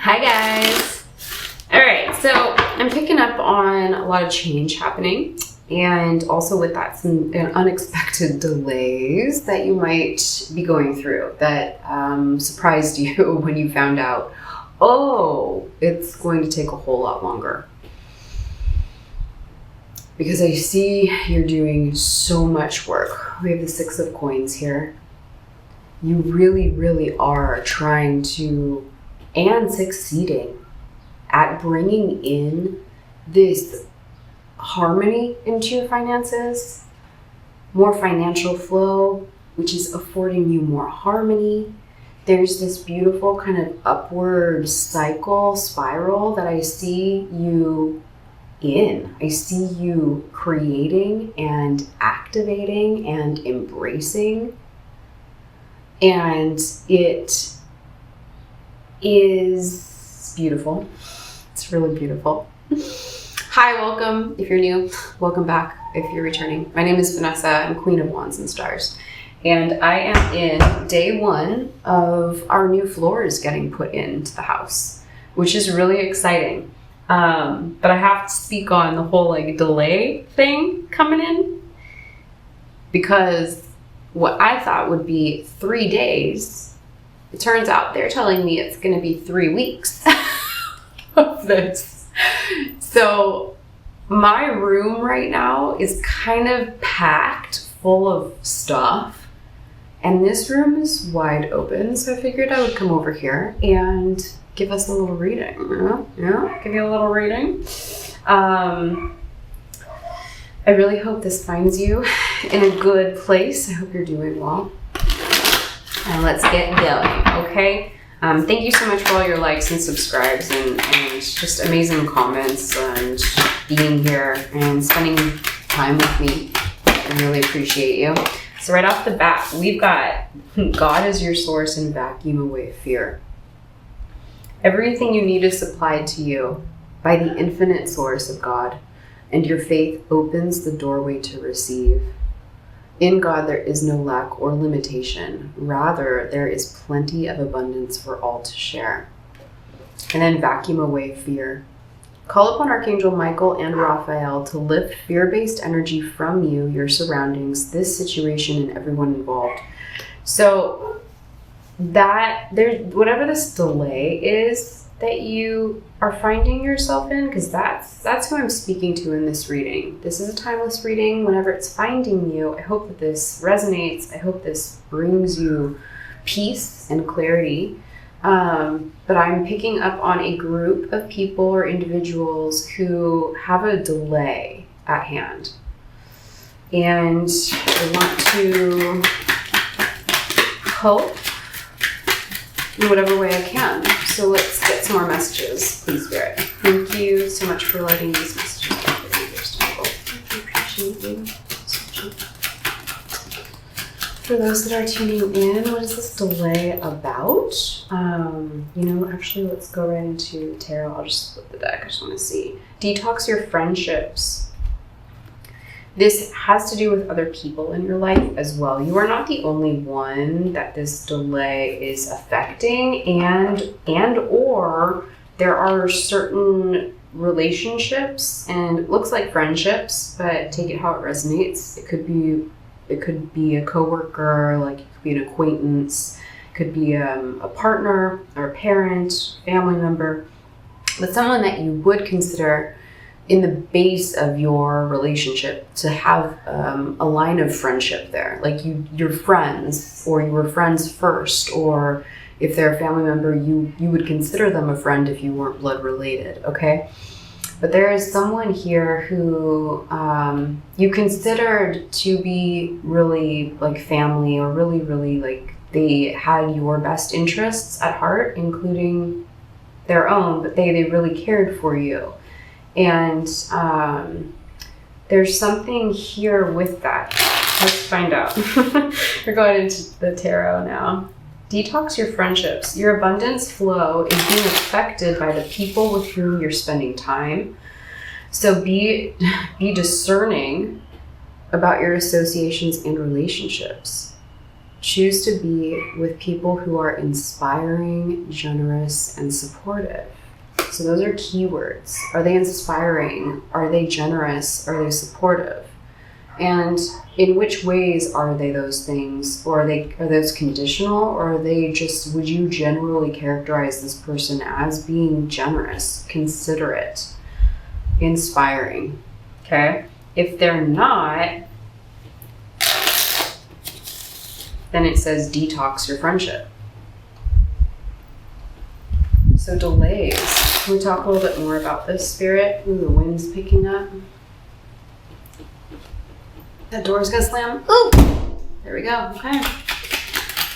Hi guys. All right, so I'm picking up on a lot of change happening, and also with that some unexpected delays that you might be going through that surprised you when you found out, oh, it's going to take a whole lot longer. Because I see you're doing so much work. We have the Six of Coins here. You really, really are trying to and succeeding at bringing in this harmony into your finances, more financial flow, which is affording you more harmony. There's this beautiful kind of upward spiral that I see you in. I see you creating and activating and embracing. And it is beautiful. It's really beautiful. Hi, welcome. If you're new, welcome back. If you're returning, my name is Vanessa. I'm Queen of Wands and Stars. And I am in day one of our new floors getting put into the house, which is really exciting. But I have to speak on the whole delay thing coming in, because what I thought would be 3 days, it turns out they're telling me it's going to be 3 weeks of this. So my room right now is kind of packed full of stuff, and this room is wide open. So I figured I would come over here and give us a little reading. Yeah, give you a little reading. I really hope this finds you in a good place. I hope you're doing well. And let's get going, okay? Thank you so much for all your likes and subscribes and just amazing comments and being here and spending time with me. I really appreciate you. So right off the bat, we've got God is your source and vacuum away fear. Everything you need is supplied to you by the infinite source of God, and your faith opens the doorway to receive. In God, there is no lack or limitation. Rather, there is plenty of abundance for all to share. And then vacuum away fear. Call upon Archangel Michael and Raphael to lift fear-based energy from you, your surroundings, this situation, and everyone involved. So that there's whatever this delay is that you are finding yourself in, because that's who I'm speaking to in this reading. This is a timeless reading. Whenever it's finding you, I hope that this resonates. I hope this brings you peace and clarity. But I'm picking up on a group of people or individuals who have a delay at hand. And I want to help in whatever way I can. So let's get some more messages, please, Spirit. Thank you so much for letting these messages go through your table. I appreciate you. For those that are tuning in, what is this delay about? Actually, let's go right into tarot. I'll just flip the deck. I just want to see. Detox your friendships. This has to do with other people in your life as well. You are not the only one that this delay is affecting, and or there are certain relationships, and it looks like friendships, but take it how it resonates. It could be a coworker, it could be an acquaintance, it could be a partner or a parent, family member, but someone that you would consider in the base of your relationship to have a line of friendship there. Like you're friends, or you were friends first, or if they're a family member, you would consider them a friend if you weren't blood related, okay? But there is someone here who you considered to be really like family, or really, really they had your best interests at heart, including their own, but they really cared for you. And there's something here with that. Let's find out. We're going into the tarot now. Detox your friendships. Your abundance flow is being affected by the people with whom you're spending time. So be discerning about your associations and relationships. Choose to be with people who are inspiring, generous, and supportive. So those are keywords. Are they inspiring? Are they generous? Are they supportive? And in which ways are they those things? Or are those conditional? Or are they just, would you generally characterize this person as being generous, considerate, inspiring? Okay? If they're not, then it says detox your friendship. So delays. Can we talk a little bit more about this, Spirit? Ooh, the wind's picking up. That door's gonna slam. Ooh! There we go. Okay.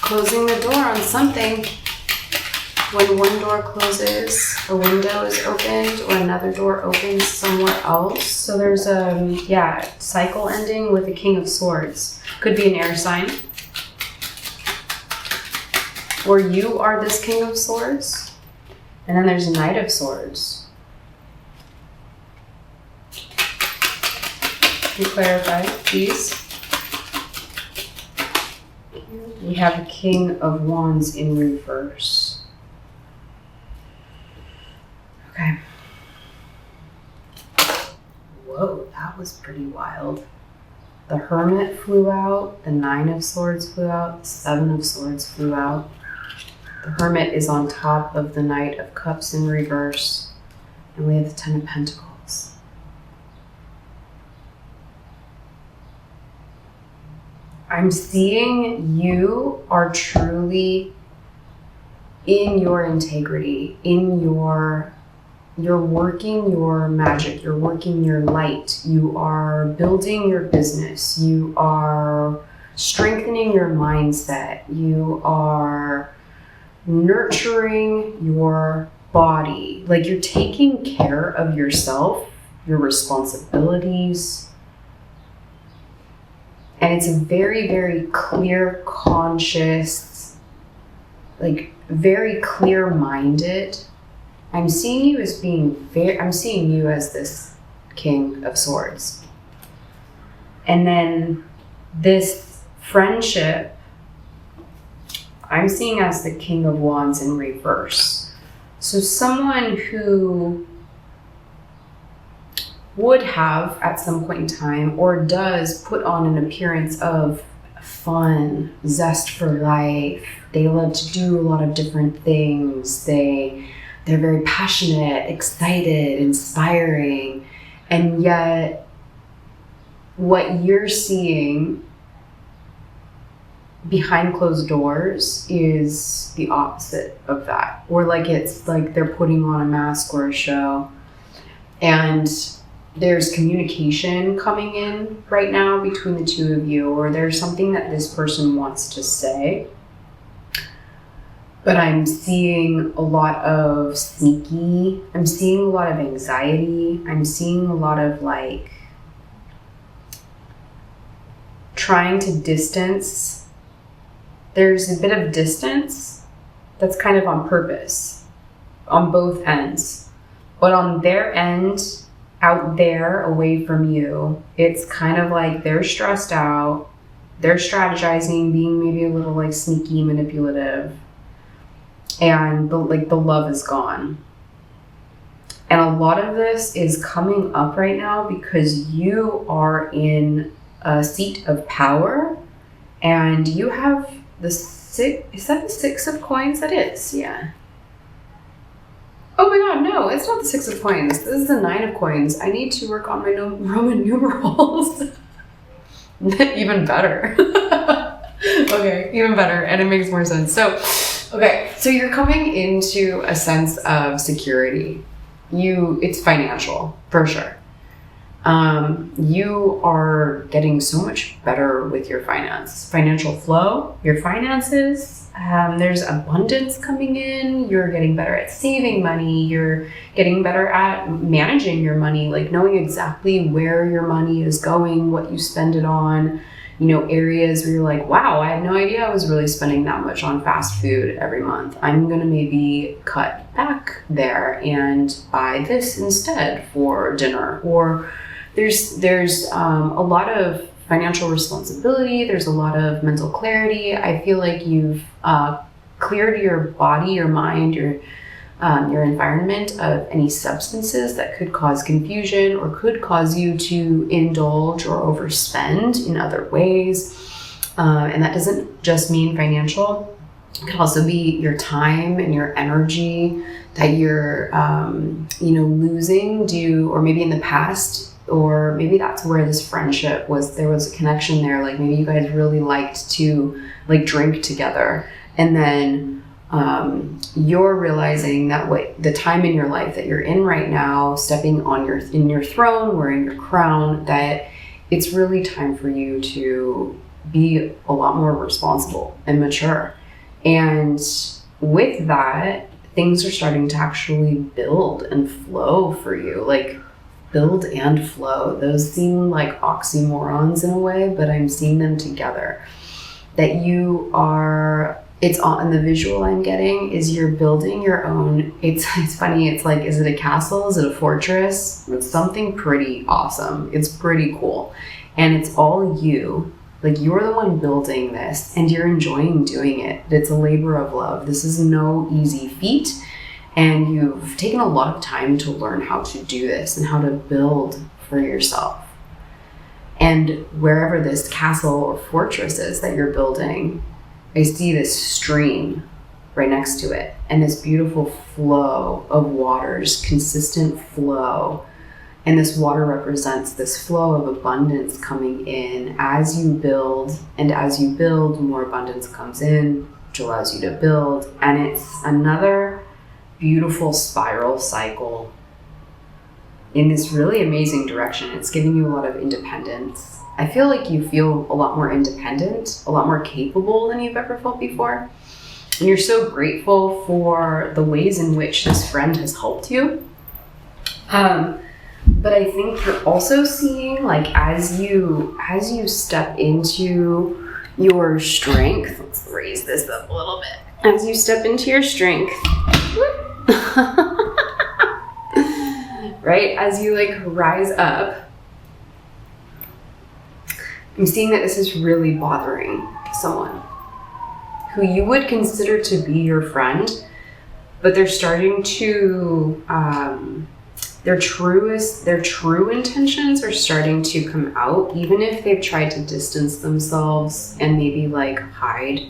Closing the door on something. When one door closes, a window is opened, or another door opens somewhere else. So there's a cycle ending with the King of Swords. Could be an air sign. Or you are this King of Swords. And then there's a Knight of Swords. Can you clarify, please? We have a King of Wands in reverse. Okay. Whoa, that was pretty wild. The Hermit flew out, the Nine of Swords flew out, the Seven of Swords flew out. The Hermit is on top of the Knight of Cups in reverse, and we have the Ten of Pentacles. I'm seeing you are truly in your integrity, you're working your magic, you're working your light, you are building your business, you are strengthening your mindset, you are nurturing your body. Like, you're taking care of yourself, your responsibilities. And it's a very, very clear, conscious, like very clear-minded. I'm seeing you as this King of Swords. And then this friendship, I'm seeing as the King of Wands in reverse. So someone who would have at some point in time, or does, put on an appearance of fun, zest for life. They love to do a lot of different things. They're very passionate, excited, inspiring. And yet what you're seeing behind closed doors is the opposite of that. Or like it's like they're putting on a mask or a show. And there's communication coming in right now between the two of you, or there's something that this person wants to say. But I'm seeing a lot of sneaky, I'm seeing a lot of anxiety, I'm seeing a lot of like trying to distance. There's a bit of distance that's kind of on purpose on both ends. But on their end, out there, away from you, it's kind of like they're stressed out, they're strategizing, being maybe a little like sneaky, manipulative, and the love is gone. And a lot of this is coming up right now because you are in a seat of power, and you have the is that the Six of Coins? That is, yeah. Oh my god, no, it's not the Six of Coins. This is the Nine of Coins. I need to work on my Roman numerals. Even better. Okay, even better, and it makes more sense. So, okay, so you're coming into a sense of security. It's financial, for sure. You are getting so much better with your financial flow, your finances. There's abundance coming in. You're getting better at saving money. You're getting better at managing your money, like knowing exactly where your money is going, what you spend it on, areas where you're like, wow, I had no idea I was really spending that much on fast food every month. I'm going to maybe cut back there and buy this instead for dinner. Or there's a lot of financial responsibility. There's a lot of mental clarity. I feel like you've cleared your body, your mind, your environment of any substances that could cause confusion or could cause you to indulge or overspend in other ways. And that doesn't just mean financial. It could also be your time and your energy that you're, losing due, or maybe in the past, or maybe that's where this friendship was. There was a connection there. Like maybe you guys really liked to like drink together, and then you're realizing that the time in your life that you're in right now, stepping in your throne, wearing your crown, that it's really time for you to be a lot more responsible and mature. And with that, things are starting to actually build and flow for you. Like build and flow. Those seem like oxymorons in a way, but I'm seeing them together. That you are, it's on the visual I'm getting is you're building your own, it's funny, it's like, is it a castle? Is it a fortress? It's something pretty awesome. It's pretty cool. And it's all you. Like you're the one building this and you're enjoying doing it. It's a labor of love. This is no easy feat. And you've taken a lot of time to learn how to do this and how to build for yourself. And wherever this castle or fortress is that you're building, I see this stream right next to it and this beautiful flow of waters, consistent flow. And this water represents this flow of abundance coming in as you build. And as you build, more abundance comes in, which allows you to build. And it's another beautiful spiral cycle in this really amazing direction. It's giving you a lot of independence. I feel like you feel a lot more independent, a lot more capable than you've ever felt before. And you're so grateful for the ways in which this friend has helped you. But I think you're also seeing, like, as you step into your strength, let's raise this up a little bit. As you step into your strength, right? As you like rise up, I'm seeing that this is really bothering someone who you would consider to be your friend, but they're starting to, their true intentions are starting to come out, even if they've tried to distance themselves and maybe like hide.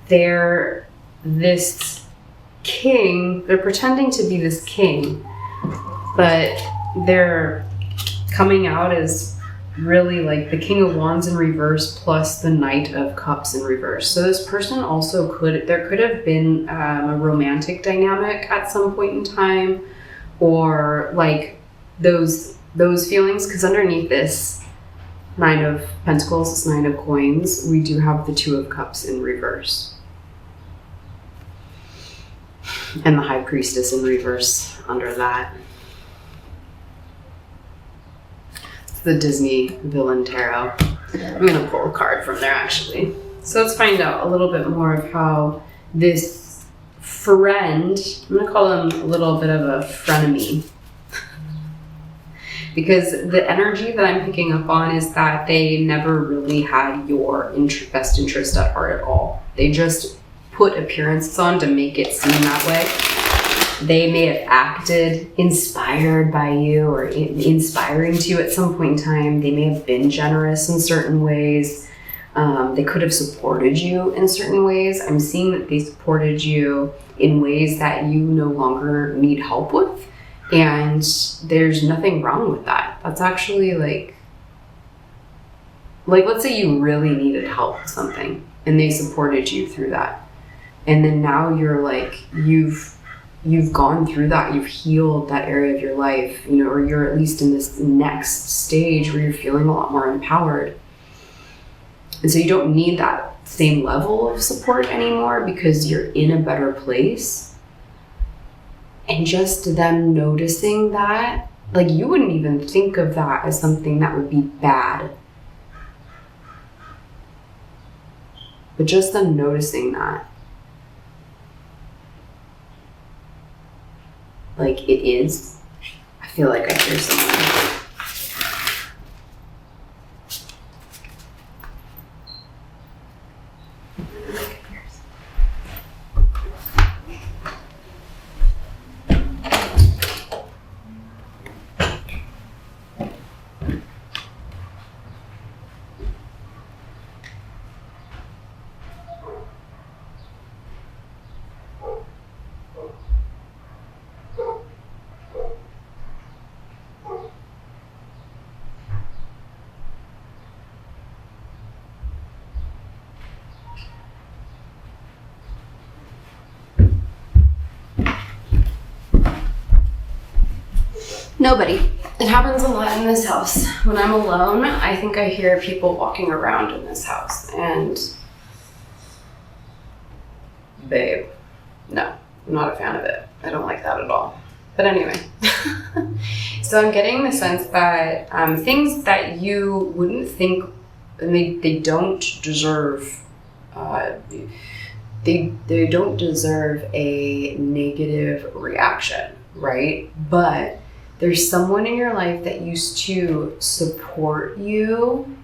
They're this king, they're pretending to be this king, but they're coming out as really like the King of Wands in reverse plus the Knight of Cups in reverse. So this person also there could have been a romantic dynamic at some point in time, or like those feelings, because underneath this Nine of Pentacles, this Nine of Coins, we do have the Two of Cups in reverse. And the High Priestess in reverse under that. It's the Disney Villain Tarot. I'm going to pull a card from there actually. So let's find out a little bit more of how this friend, I'm going to call him a little bit of a frenemy. Because the energy that I'm picking up on is that they never really had your best interest at heart at all. They just put appearances on to make it seem that way. They may have acted inspired by you or inspiring to you at some point in time. They may have been generous in certain ways. They could have supported you in certain ways. I'm seeing that they supported you in ways that you no longer need help with. And there's nothing wrong with that. That's actually like let's say you really needed help with something and they supported you through that. And then now you're like, you've gone through that, you've healed that area of your life, or you're at least in this next stage where you're feeling a lot more empowered. And so you don't need that same level of support anymore because you're in a better place. And just them noticing that, like you wouldn't even think of that as something that would be bad. But just them noticing that, like it is, I feel like I hear someone. Nobody. It happens a lot in this house. When I'm alone, I think I hear people walking around in this house. And babe, no, I'm not a fan of it. I don't like that at all. But anyway, so I'm getting the sense that things that you wouldn't think, and they don't deserve, they don't deserve a negative reaction, right? But there's someone in your life that used to support you,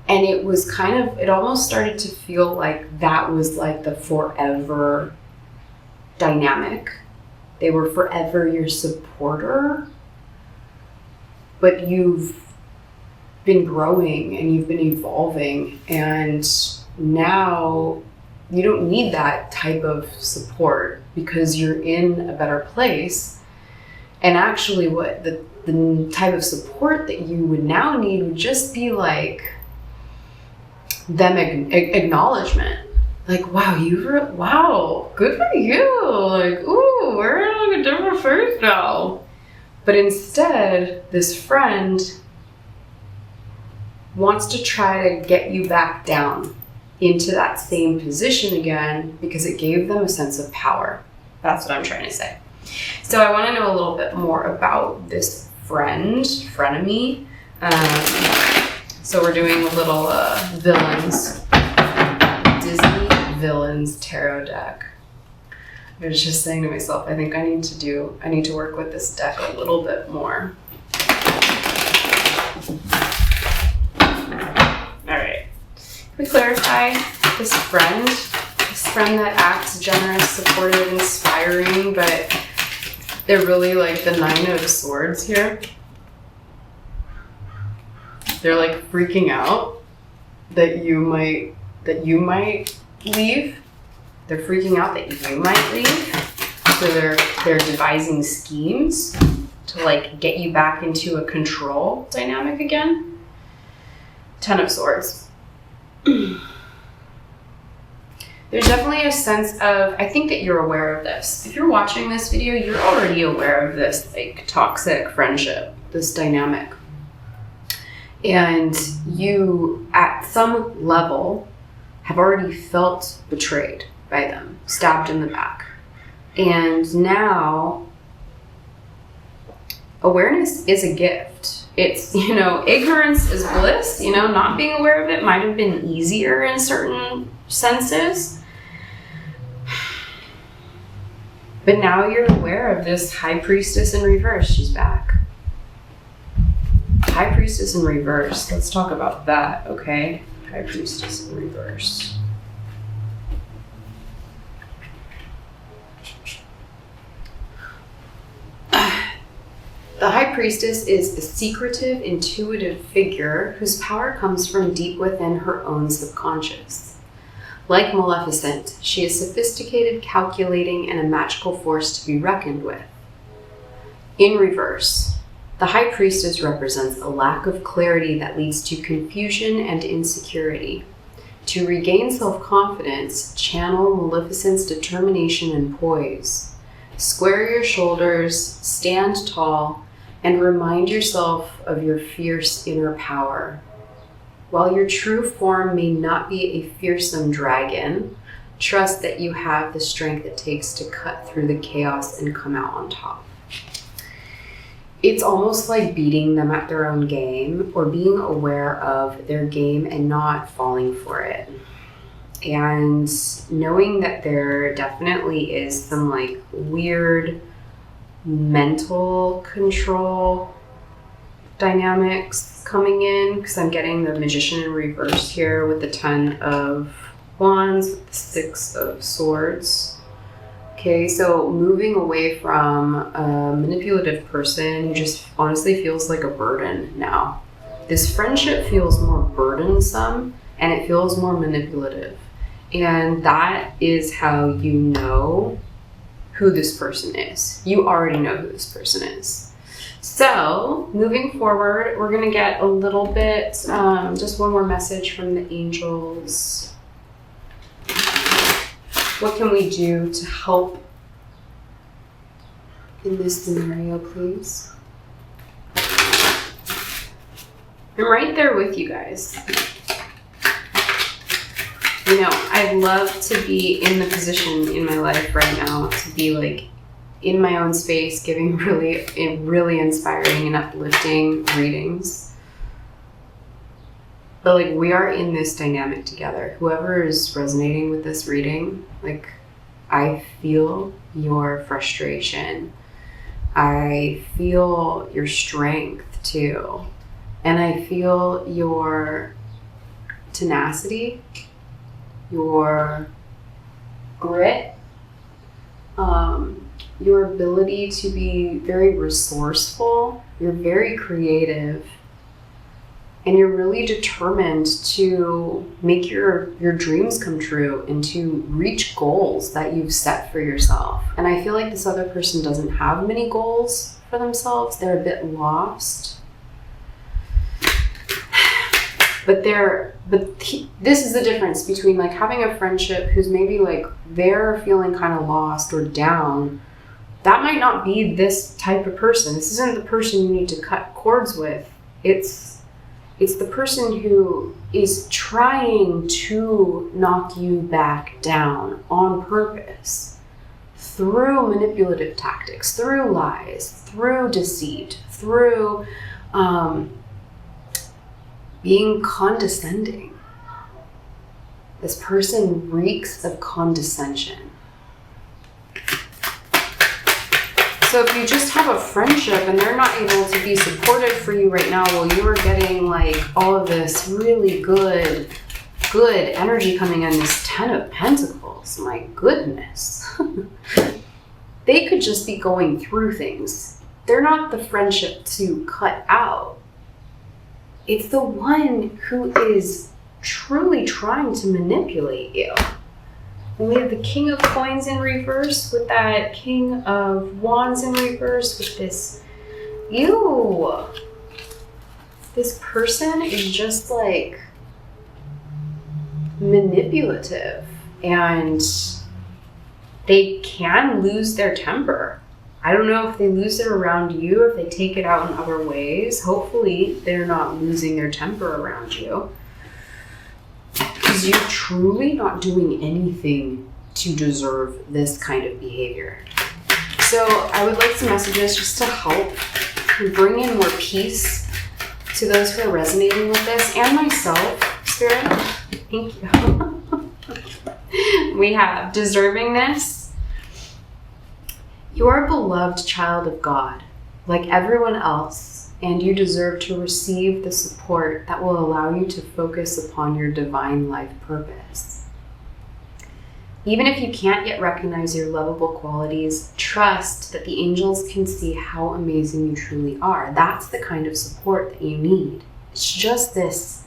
and it was it almost started to feel like that was like the forever dynamic. They were forever your supporter, but you've been growing and you've been evolving, and now you don't need that type of support because you're in a better place. And actually what the type of support that you would now need would just be like them acknowledgement. Like, wow, good for you. Like, ooh, we're in like a different phase now. But instead, this friend wants to try to get you back down into that same position again because it gave them a sense of power. That's what I'm trying to say. So I want to know a little bit more about this frenemy. So we're doing a little villains, Disney Villains Tarot deck. I was just saying to myself, I think I need to work with this deck a little bit more. All right. Can we clarify this friend that acts generous, supportive, inspiring, but they're really like the 9 of Swords here. They're like freaking out that you might leave. They're freaking out that you might leave. So they're devising schemes to like get you back into a control dynamic again. 10 of Swords. There's definitely a sense of, I think that you're aware of this. If you're watching this video, you're already aware of this like toxic friendship, this dynamic. And you, at some level, have already felt betrayed by them, stabbed in the back. And now, awareness is a gift. It's, ignorance is bliss. Not being aware of it might have been easier in certain senses. But now you're aware of this High Priestess in reverse. She's back. High Priestess in reverse. Let's talk about that, okay? High Priestess in reverse. The High Priestess is a secretive, intuitive figure whose power comes from deep within her own subconscious. Like Maleficent, she is sophisticated, calculating, and a magical force to be reckoned with. In reverse, the High Priestess represents a lack of clarity that leads to confusion and insecurity. To regain self-confidence, channel Maleficent's determination and poise. Square your shoulders, stand tall, and remind yourself of your fierce inner power. While your true form may not be a fearsome dragon, trust that you have the strength it takes to cut through the chaos and come out on top. It's almost like beating them at their own game or being aware of their game and not falling for it. And knowing that there definitely is some like weird mental control dynamics coming in, because I'm getting the Magician in reverse here with the 10 of Wands, with the 6 of Swords. Okay, so moving away from a manipulative person who just honestly feels like a burden now. This friendship feels more burdensome and it feels more manipulative. And that is how you know who this person is. You already know who this person is. So, moving forward, we're going to get a little bit, just one more message from the angels. What can we do to help in this scenario, please? I'm right there with you guys. You know, I'd love to be in the position in my life right now to be like in my own space, giving really inspiring and uplifting readings. But like, we are in this dynamic together. Whoever is resonating with this reading, like, I feel your frustration. I feel your strength too. And I feel your tenacity, your grit, your ability to be very resourceful. You're very creative, and you're really determined to make your dreams come true and to reach goals that you've set for yourself. And I feel like this other person doesn't have many goals for themselves. They're a bit lost. This is the difference between like having a friendship who's maybe like they're feeling kind of lost or down. That might not be this type of person. This isn't the person you need to cut cords with. It's the person who is trying to knock you back down on purpose through manipulative tactics, through lies, through deceit, through being condescending. This person reeks of condescension. So if you just have a friendship and they're not able to be supportive for you right now while you're getting like all of this really good energy coming in, this 10 of Pentacles, my goodness. They could just be going through things. They're not the friendship to cut out. It's the one who is truly trying to manipulate you. And we have the King of Coins in reverse with that King of Wands in reverse with this. Ew. This person is just like manipulative, and they can lose their temper. I don't know if they lose it around you, if they take it out in other ways. Hopefully they're not losing their temper around you, because you're truly not doing anything to deserve this kind of behavior. So I would like some messages just to help bring in more peace to those who are resonating with this, and myself, Spirit. Thank you. We have deservingness. You are a beloved child of God, like everyone else, and you deserve to receive the support that will allow you to focus upon your divine life purpose. Even if you can't yet recognize your lovable qualities, trust that the angels can see how amazing you truly are. That's the kind of support that you need. It's just this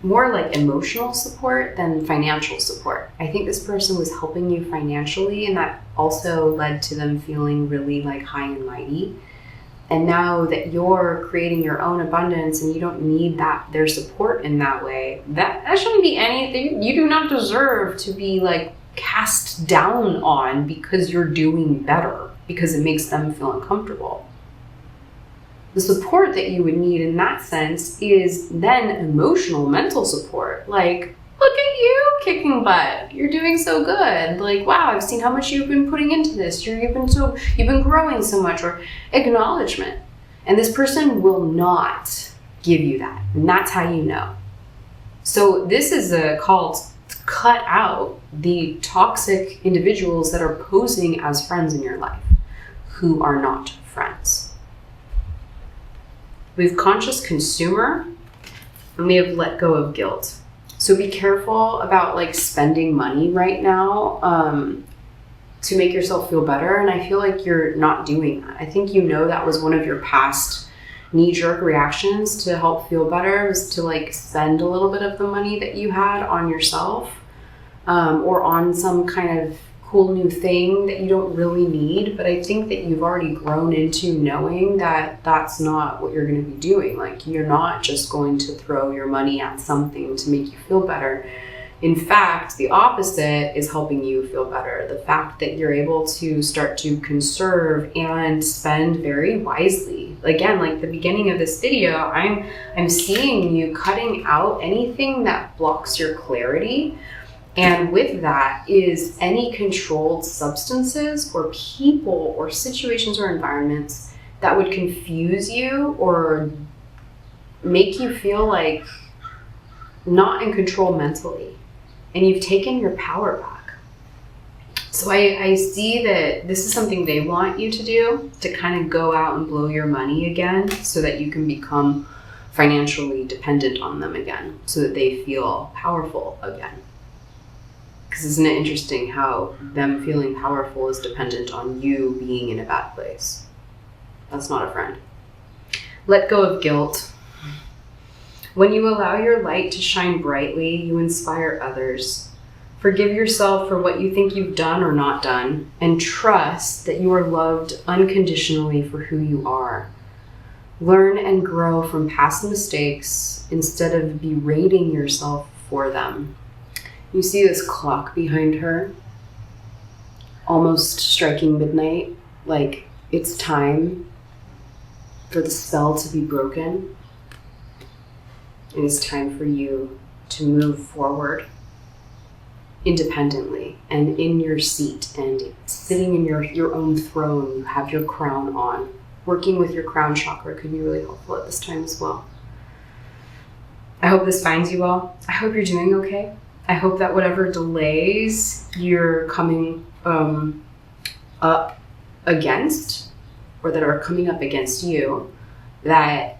more like emotional support than financial support. I think this person was helping you financially, and that also led to them feeling really like high and mighty. And now that you're creating your own abundance and you don't need their support in that way, that shouldn't be anything. You do not deserve to be like cast down on because you're doing better, because it makes them feel uncomfortable. The support that you would need in that sense is then emotional, mental support. Like, look at you kicking butt. You're doing so good. Like, wow, I've seen how much you've been putting into this. You've been growing so much, or acknowledgement. And this person will not give you that. And that's how you know. So this is a call to cut out the toxic individuals that are posing as friends in your life, who are not friends. We have conscious consumer, and we have let go of guilt. So be careful about like spending money right now to make yourself feel better. And I feel like you're not doing that. I think that was one of your past knee-jerk reactions to help feel better, was to like spend a little bit of the money that you had on yourself or on some kind of cool new thing that you don't really need. But I think that you've already grown into knowing that that's not what you're going to be doing. Like, you're not just going to throw your money at something to make you feel better. In fact, the opposite is helping you feel better. The fact that you're able to start to conserve and spend very wisely. Again, like the beginning of this video, I'm seeing you cutting out anything that blocks your clarity. And with that is any controlled substances or people or situations or environments that would confuse you or make you feel like not in control mentally. And you've taken your power back. So I see that this is something they want you to do, to kind of go out and blow your money again so that you can become financially dependent on them again, so that they feel powerful again. Because isn't it interesting how them feeling powerful is dependent on you being in a bad place? That's not a friend. Let go of guilt. When you allow your light to shine brightly, you inspire others. Forgive yourself for what you think you've done or not done, and trust that you are loved unconditionally for who you are. Learn and grow from past mistakes instead of berating yourself for them. You see this clock behind her, almost striking midnight, like it's time for the spell to be broken. It is time for you to move forward independently and in your seat and sitting in your own throne. You have your crown on. Working with your crown chakra could be really helpful at this time as well. I hope this finds you well. I hope you're doing okay. I hope that whatever delays you're coming up against, or that are coming up against you, that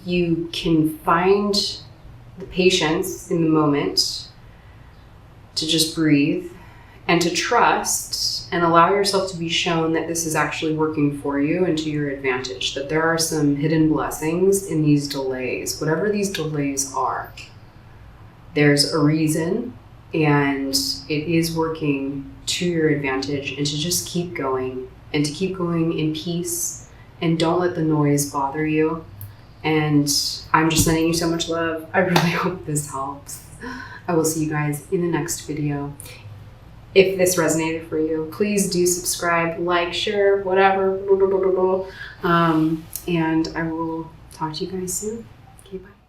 you can find the patience in the moment to just breathe and to trust and allow yourself to be shown that this is actually working for you and to your advantage, that there are some hidden blessings in these delays. Whatever these delays are, there's a reason, and it is working to your advantage, and to just keep going and to keep going in peace, and don't let the noise bother you. And I'm just sending you so much love. I really hope this helps. I will see you guys in the next video. If this resonated for you, please do subscribe, like, share, whatever. And I will talk to you guys soon. Okay, bye.